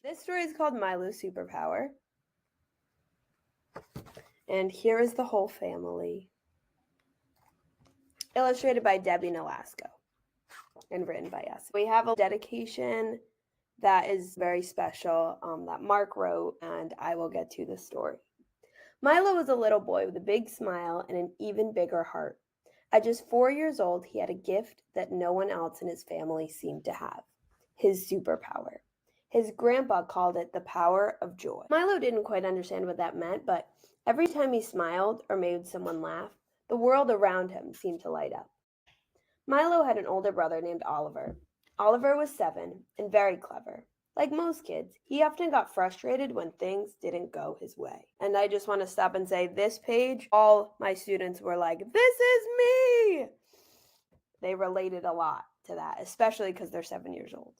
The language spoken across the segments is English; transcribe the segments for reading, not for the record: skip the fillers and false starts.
This story is called Milo's Superpower. And here is the whole family. Illustrated by Debbie Nolasco and written by us. We have a dedication that is very special that Mark wrote, and I will get to the story. Milo was a little boy with a big smile and an even bigger heart. At just 4 years old, he had a gift that no one else in his family seemed to have: his superpower. His grandpa called it the power of joy. Milo didn't quite understand what that meant, but every time he smiled or made someone laugh, the world around him seemed to light up. Milo had an older brother named Oliver. Oliver was 7 and very clever. Like most kids, he often got frustrated when things didn't go his way. And I just want to stop and say, this page, all my students were like, "This is me!" They related a lot to that, especially because they're 7 years old.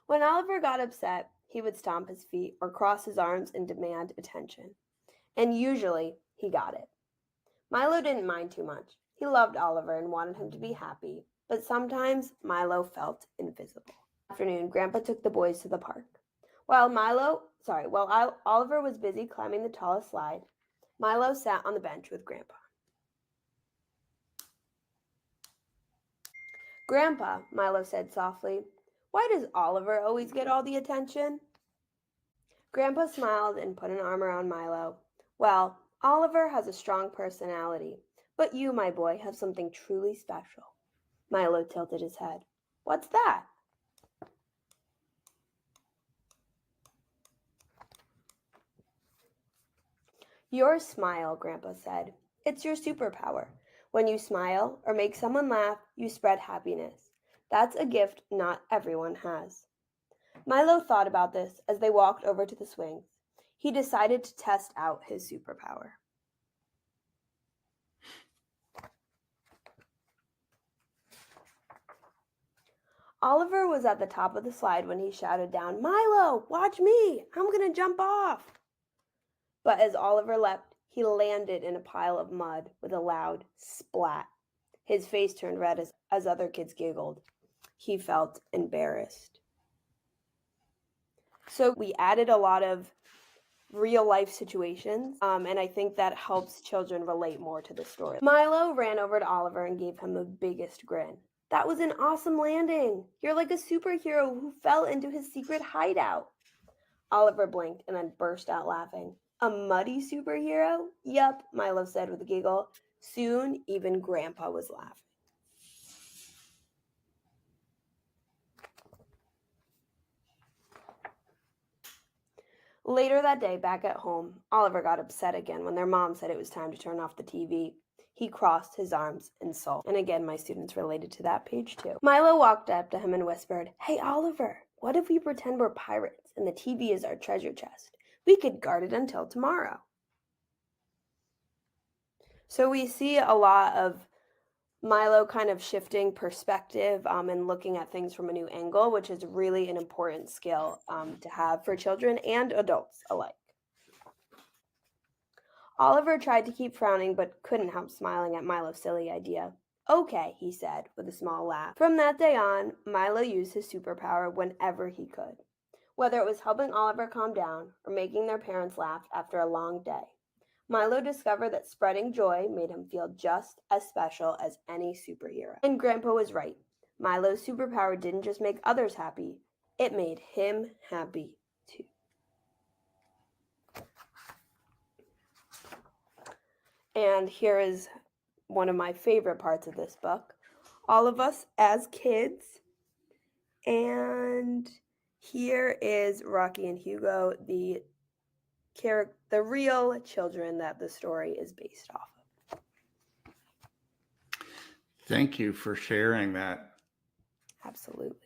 When Oliver got upset, he would stomp his feet or cross his arms and demand attention. And usually, he got it. Milo didn't mind too much. He loved Oliver and wanted him to be happy, but sometimes Milo felt invisible. Afternoon, Grandpa took the boys to the park. While Oliver was busy climbing the tallest slide, Milo sat on the bench with Grandpa. "Grandpa," Milo said softly, "why does Oliver always get all the attention?" Grandpa smiled and put an arm around Milo. "Well, Oliver has a strong personality, but you, my boy, have something truly special." Milo tilted his head. "What's that?" "Your smile," Grandpa said. "It's your superpower. When you smile or make someone laugh, you spread happiness. That's a gift not everyone has." Milo thought about this as they walked over to the swings. He decided to test out his superpower. Oliver was at the top of the slide when he shouted down, "Milo, watch me! I'm going to jump off!" But as Oliver leapt, he landed in a pile of mud with a loud splat. His face turned red as other kids giggled. He felt embarrassed. So we added a lot of real-life situations, and I think that helps children relate more to the story. Milo ran over to Oliver and gave him the biggest grin. "That was an awesome landing. You're like a superhero who fell into his secret hideout." Oliver blinked and then burst out laughing. "A muddy superhero?" "Yup," Milo said with a giggle. Soon, even Grandpa was laughing. Later that day, back at home, Oliver got upset again when their mom said it was time to turn off the TV. He crossed his arms and sulked. And again, my students related to that page too. Milo walked up to him and whispered, "Hey, Oliver, what if we pretend we're pirates and the TV is our treasure chest? We could guard it until tomorrow." So we see a lot of Milo kind of shifting perspective and looking at things from a new angle, which is really an important skill to have for children and adults alike. Oliver tried to keep frowning but couldn't help smiling at Milo's silly idea. "Okay," he said with a small laugh. From that day on, Milo used his superpower whenever he could, whether it was helping Oliver calm down or making their parents laugh after a long day. Milo discovered that spreading joy made him feel just as special as any superhero. And Grandpa was right. Milo's superpower didn't just make others happy, it made him happy too. And here is one of my favorite parts of this book. All of us as kids. And here is Rocky and Hugo, the real children that the story is based off of. Thank you for sharing that. Absolutely.